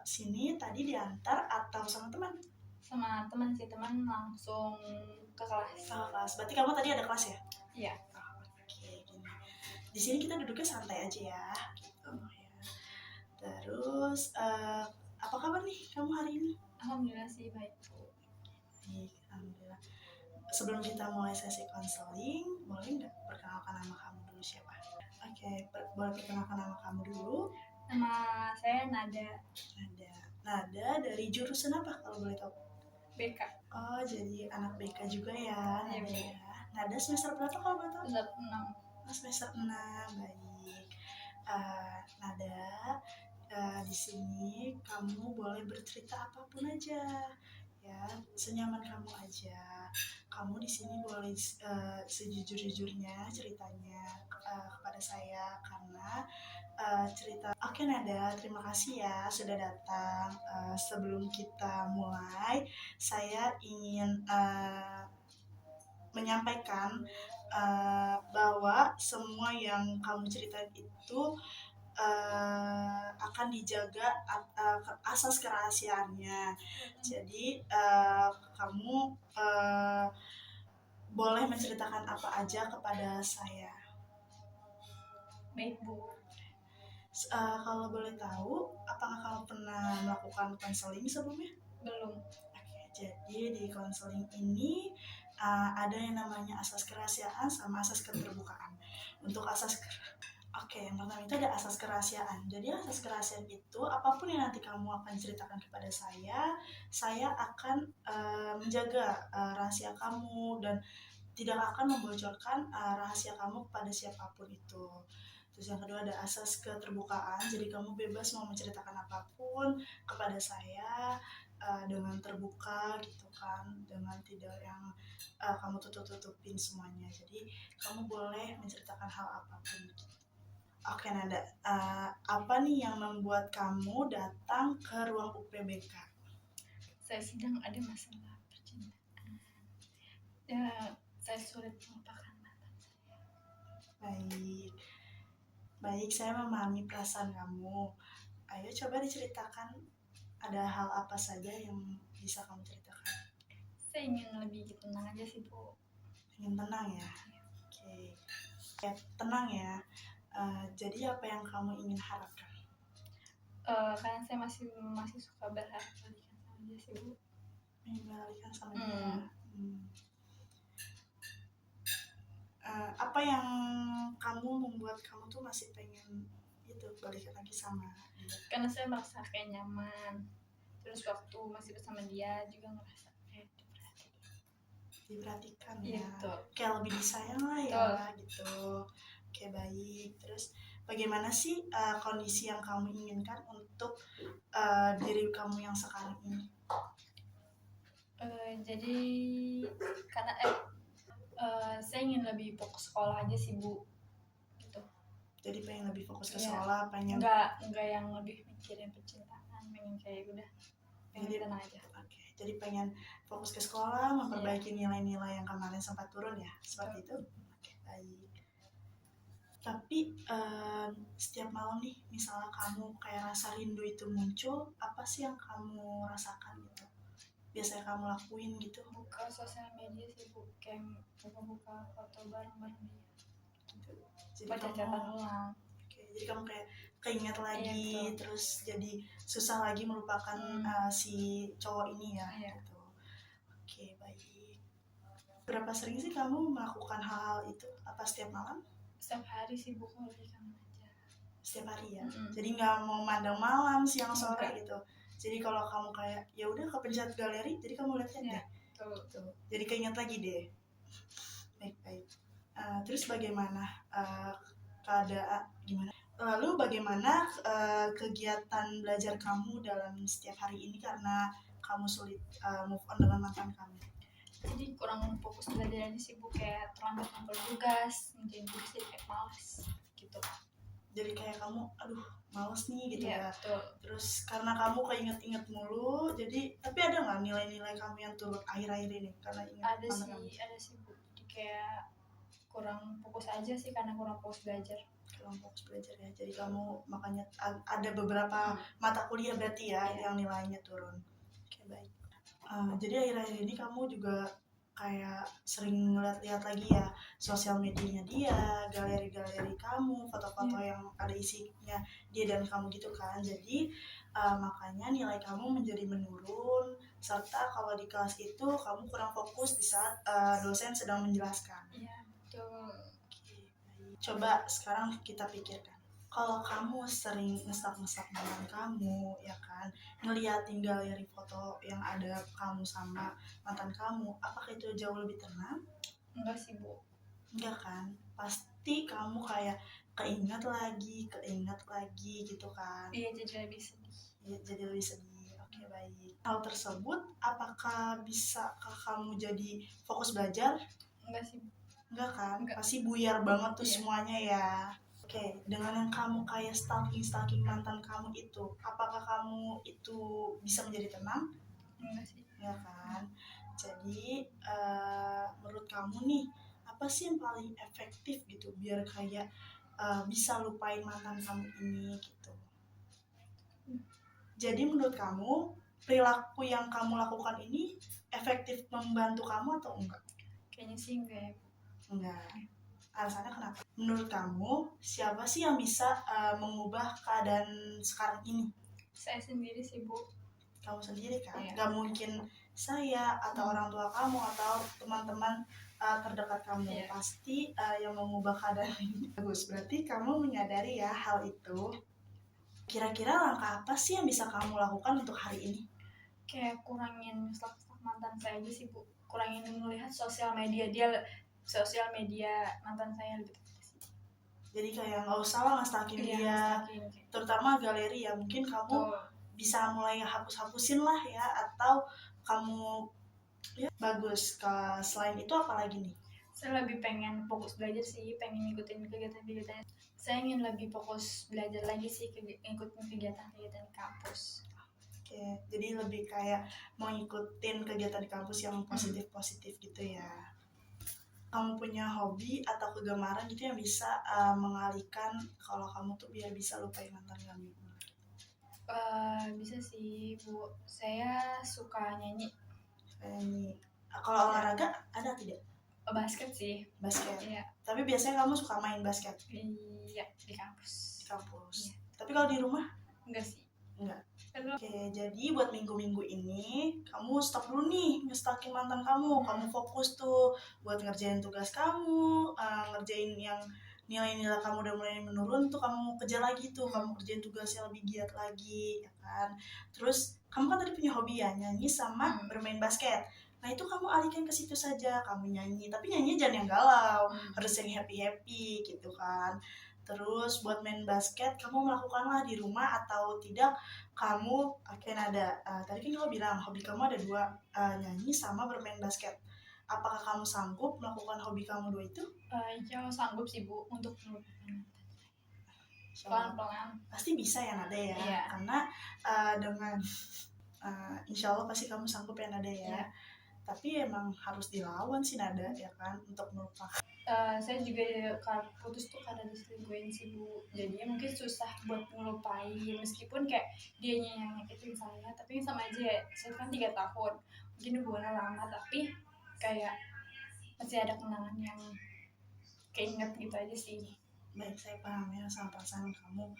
sini tadi diantar atau sama teman? Sama teman sih, teman langsung ke kelas. Kelas. Berarti kamu tadi ada kelas ya? Iya. Oke, gini. Di sini kita duduknya santai aja ya. Gitu ya. Terus apa kabar nih kamu hari ini? Alhamdulillah sih baik. Baik, alhamdulillah. Sebelum kita mulai sesi konseling, boleh nggak perkenalkan nama kamu dulu siapa? Oke, boleh perkenalkan nama kamu dulu. Nama saya Nada. Nada dari jurusan apa kalau boleh tahu? BK. Oh, jadi anak BK juga ya, Nada Iya. ya. Nada semester berapa kalau boleh tahu? Semester 6. Semester 6, baik. Nada, di sini kamu boleh bercerita apapun aja, ya, senyaman kamu aja. Kamu di sini boleh sejujur-jujurnya ceritanya kepada saya karena cerita. Oke Nada, terima kasih ya sudah datang. Sebelum kita mulai, saya ingin menyampaikan bahwa semua yang kamu ceritain itu akan dijaga asas kerahasiaannya. Jadi kamu boleh menceritakan apa aja kepada saya. Baik Bu. Kalau boleh tahu, apakah kamu pernah melakukan konseling sebelumnya? Belum. Oke, jadi di konseling ini ada yang namanya asas kerahasiaan sama asas keterbukaan. Untuk yang pertama itu ada asas kerahasiaan. Jadi asas kerahasiaan itu apapun yang nanti kamu akan ceritakan kepada saya akan menjaga rahasia kamu dan tidak akan membocorkan rahasia kamu kepada siapapun itu. Terus yang kedua ada asas keterbukaan. Jadi kamu bebas mau menceritakan apapun kepada saya dengan terbuka gitu kan, dengan tidak yang kamu tutup-tutupin semuanya. Jadi kamu boleh menceritakan hal apapun gitu. Oke Nada, apa nih yang membuat kamu datang ke ruang UPBK? Saya sedang ada masalah percintaan. Saya sulit melupakan mantan saya. Baik, saya memahami perasaan kamu. Ayo coba diceritakan, ada hal apa saja yang bisa kamu ceritakan? Saya ingin lebih tenang aja sih Bu. Ingin tenang ya? Oke. Tenang ya. Jadi apa yang kamu ingin harapkan? Karena saya masih suka berharap balikan sama dia sih Bu. Ingin balikan sama dia. Apa yang kamu membuat kamu tuh masih pengen itu balikan lagi sama dia? Karena saya merasa kayak nyaman. Terus waktu masih bersama dia juga ngerasa kayak diperhatikan ya. Gitu. Kayak lebih disayang lah ya gitu. Oke, baik. Terus bagaimana sih kondisi yang kamu inginkan untuk diri kamu yang sekarang ini? Jadi karena saya ingin lebih fokus sekolah aja sih Bu. Gitu. Jadi pengen lebih fokus ke sekolah, pengen enggak yang lebih mikirin percintaan, pengen kayak udah pengen tenang aja. Oke, jadi pengen fokus ke sekolah, memperbaiki nilai-nilai yang kemarin sempat turun ya, seperti itu. Oke, baik. Tapi setiap malam nih, misalnya kamu kayak rasa rindu itu muncul, apa sih yang kamu rasakan gitu? Biasanya kamu lakuin gitu? Buka sosial media sih Bu, kayak buka foto bareng-bareng dia. Jadi baca catatan ulang. Jadi kamu kayak keinget lagi, terus jadi susah lagi melupakan si cowok ini ya. Gitu. Oke, baik. Berapa sering sih kamu melakukan hal-hal itu? Apa setiap malam? Setiap hari sih Bu, kalau lagi kangen aja. Setiap hari ya. Jadi nggak mau mandang malam, siang, sore gitu. Jadi kalau kamu kayak ya udah kepencet galeri, jadi kamu lihat deh. Tuh. Jadi keinget lagi deh. Baik. Terus bagaimana keadaan gimana? Lalu bagaimana kegiatan belajar kamu dalam setiap hari ini karena kamu sulit move on dengan mantan kamu? Jadi kurang fokus belajar aja sih Bu, kayak terlambat ngumpul tugas, ngerjain tugas jadi kayak malas gitu. Jadi kayak kamu, aduh males nih gitu ya. Betul. Terus karena kamu keinget-inget mulu, jadi tapi ada nggak nilai-nilai kamu yang turun akhir-akhir ini karena ingat mantan kamu? Ada sih Bu, jadi kayak kurang fokus aja sih karena kurang fokus belajar. kurang fokus belajar ya. Jadi kamu makanya ada beberapa mata kuliah berarti ya yang nilainya turun. Oke, baik. Jadi akhir-akhir ini kamu juga kayak sering ngeliat-liat lagi ya sosial medianya dia, galeri-galeri kamu, foto-foto yang ada isinya dia dan kamu gitu kan. Jadi makanya nilai kamu menjadi menurun, serta kalau di kelas itu kamu kurang fokus di saat dosen sedang menjelaskan. Iya, betul. Coba sekarang kita pikirkan, kalau kamu sering ngestak-ngestak mantan kamu, ya kan, ngeliatin galeri foto yang ada kamu sama mantan kamu, apakah itu jauh lebih tenang? Enggak sih, Bu. Enggak kan? Pasti kamu kayak keinget lagi gitu kan? Iya, jadi lebih sedih. Ya, jadi lebih sedih. Oke, baik. Hal tersebut apakah bisa kamu jadi fokus belajar? Enggak sih, Bu. Enggak kan? Enggak. Pasti buyar banget tuh Iya. semuanya ya. Oke, dengan yang kamu kayak stalking mantan kamu itu, apakah kamu itu bisa menjadi tenang? Enggak sih. Ya kan? Jadi menurut kamu nih, apa sih yang paling efektif gitu biar kayak bisa lupain mantan kamu ini gitu? Jadi menurut kamu perilaku yang kamu lakukan ini efektif membantu kamu atau enggak? Kayaknya sih enggak ya, Bu. Enggak. Alasannya kenapa? Menurut kamu siapa sih yang bisa mengubah keadaan sekarang ini? Saya sendiri sih, Bu. Kamu sendiri kan? Iya. Gak mungkin saya atau orang tua kamu atau teman-teman terdekat kamu. Iya. Pasti yang mengubah keadaan ini. Bagus, berarti kamu menyadari ya hal itu. Kira-kira langkah apa sih yang bisa kamu lakukan untuk hari ini? Kayak kurangin stalk mantan saya aja sih, Bu. Kurangin melihat sosial media mantan saya lebih tepatnya sih. Jadi kayak nggak usah lah nge-stalking Iya, dia, nge-stalking. terutama galeri ya. Mungkin kamu Betul. bisa mulai hapus-hapusin lah ya, atau kamu ya bagus. Selain itu apa lagi nih? Saya lebih pengen fokus belajar sih, pengen ngikutin kegiatan-kegiatan. Saya ingin lebih fokus belajar lagi sih, ngikutin kegiatan-kegiatan di kampus. Oke, jadi lebih kayak mau ngikutin kegiatan di kampus yang positif-positif gitu ya. Kamu punya hobi atau kegemaran gitu yang bisa mengalihkan kalau kamu tuh biar bisa lupain mantan kamu? Bisa sih, Bu. Saya suka nyanyi. Nyanyi. Kalau olahraga ada tidak? Basket sih. Basket. Iya. Tapi biasanya kamu suka main basket? Iya, di kampus. Di kampus. Iya. Tapi kalau di rumah? Enggak sih. Enggak. Oke, jadi buat minggu-minggu ini kamu stop dulu nih nge-stalking mantan kamu. Kamu fokus tuh buat ngerjain tugas kamu, ngerjain yang nilai-nilai kamu udah mulai menurun tuh kamu kejar lagi tuh, kamu kerjain tugasnya lebih giat lagi, ya kan. Terus kamu kan tadi punya hobi ya, nyanyi sama bermain basket. Nah itu kamu alihkan ke situ saja, kamu nyanyi, tapi nyanyi jangan yang galau, harus yang happy-happy gitu kan. Terus buat main basket, kamu melakukanlah di rumah atau tidak, kamu akan ada, tadi kan kamu bilang hobi kamu ada dua, nyanyi sama bermain basket. Apakah kamu sanggup melakukan hobi kamu dua itu? Insya Allah sanggup sih, Bu, untuk melupakan pelan-pelan. Pasti bisa ya Nada ya, Iya. karena dengan insya Allah pasti kamu sanggup ya Nada ya. Iya. Tapi emang harus dilawan sih Nada ya kan untuk melupakan. Saya juga putus tuh karena diselingkuhin sih, Bu. Jadinya mungkin susah buat ngelupain, meskipun kayak dianya yang nyakitin saya, tapi sama aja ya. Saya kan 3 tahun, mungkin hubungannya lama, tapi kayak masih ada kenangan yang keinget gitu aja sih. Baik, saya paham ya sama perasaan kamu.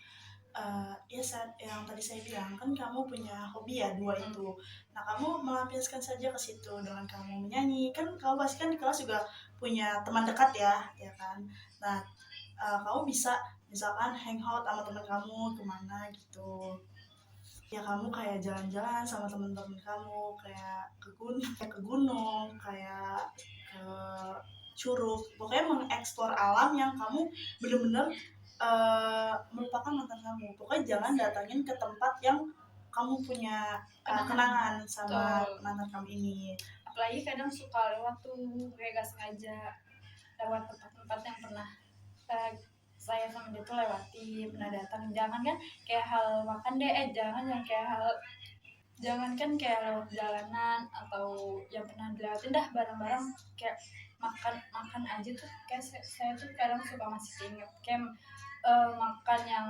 Ya saat yang tadi saya bilang kan kamu punya hobi ya dua itu. Nah kamu melampiaskan saja ke situ dengan kamu menyanyi. Kan kamu pasti kan di kelas juga punya teman dekat ya, ya kan. Nah kamu bisa misalkan hangout sama teman kamu kemana gitu. Ya kamu kayak jalan-jalan sama teman-teman kamu kayak ke gunung, kayak ke curug. Pokoknya mengeksplor alam yang kamu bener-bener melupakan mantan kamu. Pokoknya jangan datangin ke tempat yang kamu punya kenangan sama mantan kamu ini. Apalagi kadang suka lewat tuh kayak gak sengaja lewat tempat-tempat yang pernah saya sama dia tuh lewati, pernah datang. Jangan kan kayak hal makan deh, jangan kan kayak lewat jalanan atau yang pernah dilewatin dah bareng-bareng, kayak makan aja tuh kayak saya tuh kadang suka masih inget kayak makan yang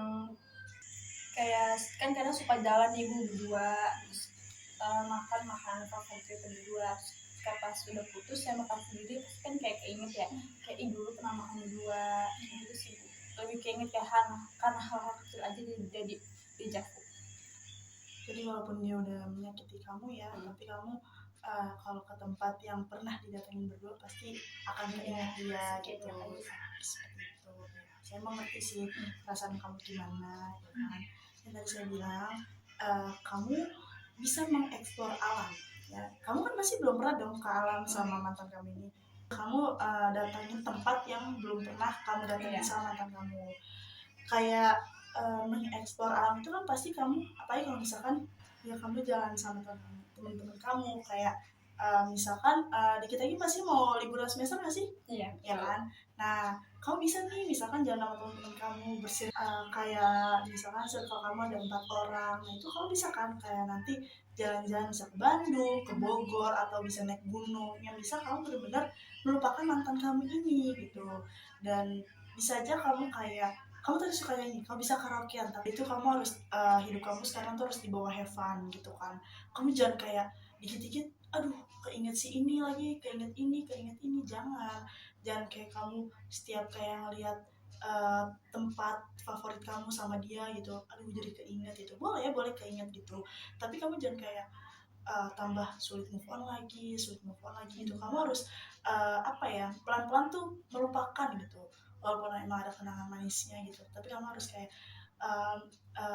kayak kan kadang suka jalan nih bu berdua, terus makan makanan favorit kita berdua. Terus pas sudah putus saya makan sendiri terus kan kayak keinget ya, kayak dulu pernah makan berdua gitu sih bu. Lebih keinget ya karena hal-hal kecil aja jadi jago. Jadi walaupun dia udah menyakiti kamu ya, tapi kamu kalau ke tempat yang pernah didatengin berdua pasti akan keinget dia gitu. Seperti itu. Ya. Saya mengerti sih perasaan kamu gimana, ya kan. Yang tadi saya bilang, kamu bisa mengeksplor alam. Ya, kamu kan masih belum pernah dong ke alam sama mantan kamu ini. Kamu datangin tempat yang belum pernah kamu datangin sama mantan kamu. Kayak mengeksplor alam itu kan pasti kamu, apalagi kalau misalkan ya kamu jalan sama teman-teman kamu, kayak misalkan dikit lagi pasti mau liburan semester nggak sih? Iya. Ya kan. Nah kamu bisa nih misalkan jalan sama teman-teman kamu bersih, kayak misalkan circle kamu ada 4 orang, nah itu kamu bisa kan kayak nanti jalan-jalan bisa ke Bandung, ke Bogor, atau bisa naik gunung yang bisa kamu benar-benar melupakan mantan kamu ini gitu. Dan bisa aja kamu kayak kamu tadi suka nyanyi, kamu bisa karaokean, tapi itu kamu harus hidup kamu sekarang tuh harus dibawa have fun gitu kan. Kamu jangan kayak dikit-dikit, aduh keinget si ini lagi, keinget ini, jangan kayak kamu setiap kayak ngeliat tempat favorit kamu sama dia gitu, aduh jadi keinget itu. Boleh keinget gitu, tapi kamu jangan kayak tambah sulit move on lagi gitu. Kamu harus apa ya, pelan-pelan tuh melupakan gitu, walaupun emang ada kenangan manisnya gitu, tapi kamu harus kayak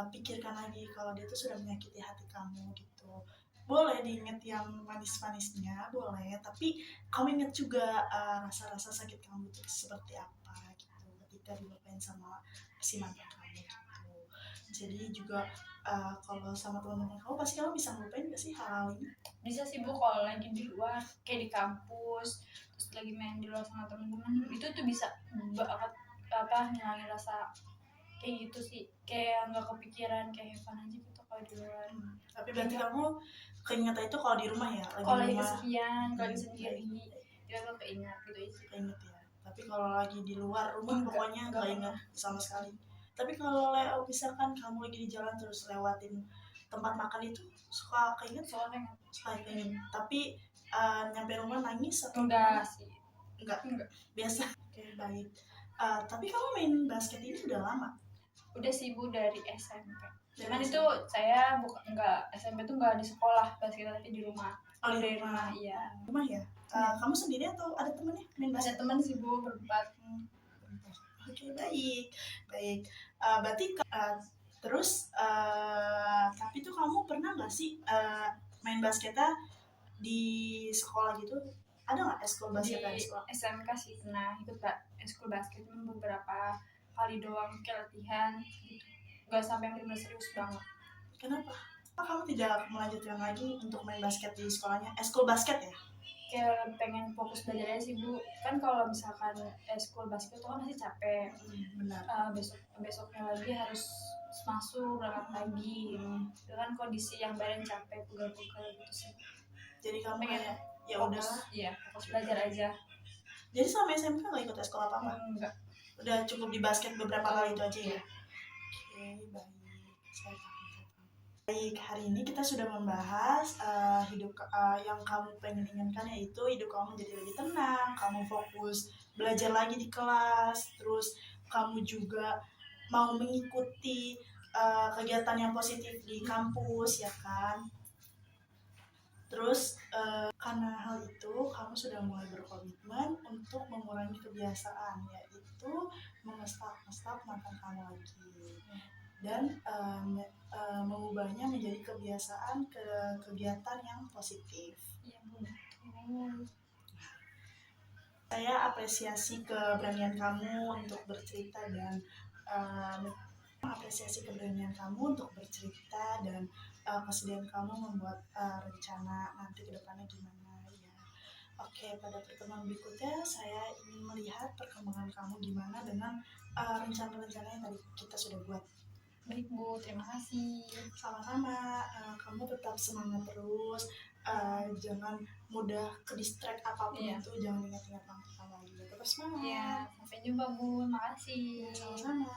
pikirkan lagi kalau dia tuh sudah menyakiti hati kamu gitu. Boleh diinget yang manis-manisnya, boleh, tapi kamu inget juga rasa-rasa sakit kamu itu seperti apa gitu ketika dilupain sama si mantan kamu gitu. Jadi juga kalau sama teman-teman kamu pasti kamu bisa ngelupain gak sih hal-hal ini? Bisa sih bu, kalau lagi di luar kayak di kampus terus lagi main di luar sama teman-teman itu tuh bisa banget ngilangin rasa kayak gitu sih, kayak nggak kepikiran, kayak have fun aja gitu kalau di luar. Tapi berarti kamu keingetan itu kalau di rumah ya? Kalau lagi kesepian, kalau lagi sendiri ya lo keinget gitu aja. Keinget ya. Tapi kalau lagi di luar rumah pokoknya nggak ingat sama sekali. Tapi kalau misalkan kamu lagi di jalan terus lewatin tempat makan itu suka keinget? Suka keinget. Tapi nyampe rumah nangis atau enggak sih? Enggak. Biasa. Oke, baik. Tapi kamu main basket ini udah lama? Udah sih bu, dari SMP. Cuman itu saya enggak, SMP tuh enggak di sekolah basket, tapi di rumah. Oh, di rumah. Iya. Rumah ya? Kamu sendiri atau ada temennya main basket? Ada teman sih bu, berempat. Oke, baik. Berarti terus tapi tuh kamu pernah nggak sih main basketnya di sekolah gitu? Ada nggak eskul basket di sekolah? SMK sih pernah ikut eskul basket, cuma beberapa kali doang kayak latihan gitu. Nggak sampai benar-benar serius banget. Kenapa? Kamu tidak melanjutkan lagi untuk main basket di sekolahnya? Eskul basket ya? Kayak pengen fokus belajarnya sih bu. Kan kalau misalkan eskul basket itu kan masih capek. Benar. Besoknya lagi harus masuk berangkat pagi dengan kondisi yang badan capek, pegel-pegel gitu sih. Jadi kamu pengen kayak ya udah, iya fokus belajar aja. Jadi sama SMK nggak ikut eskul apa-apa? Enggak. Udah cukup di basket beberapa kali itu aja ya? Oke, baik. Saya paham. Baik, hari ini kita sudah membahas hidup yang kamu pengen inginkan, yaitu hidup kamu menjadi lebih tenang, kamu fokus belajar lagi di kelas, terus kamu juga mau mengikuti kegiatan yang positif di kampus, ya kan? Terus karena hal itu kamu sudah mulai berkomitmen untuk mengurangi kebiasaan, yaitu mengestak mantan kamu lagi dan mengubahnya menjadi kebiasaan ke kegiatan yang positif. Iya bu. Saya apresiasi keberanian kamu untuk bercerita dan kesedihan kamu membuat rencana nanti kedepannya gimana ya. Oke, pada pertemuan berikutnya saya ingin melihat perkembangan kamu gimana dengan rencana-rencana yang tadi kita sudah buat. Baik bu, terima kasih. Sama-sama. kamu tetap semangat terus, jangan mudah ke distract apapun Iya. itu, jangan ingat-ingat mantan kamu lagi, tetap semangat. Iya, sampai jumpa Bu, makasih. Ya, sama-sama.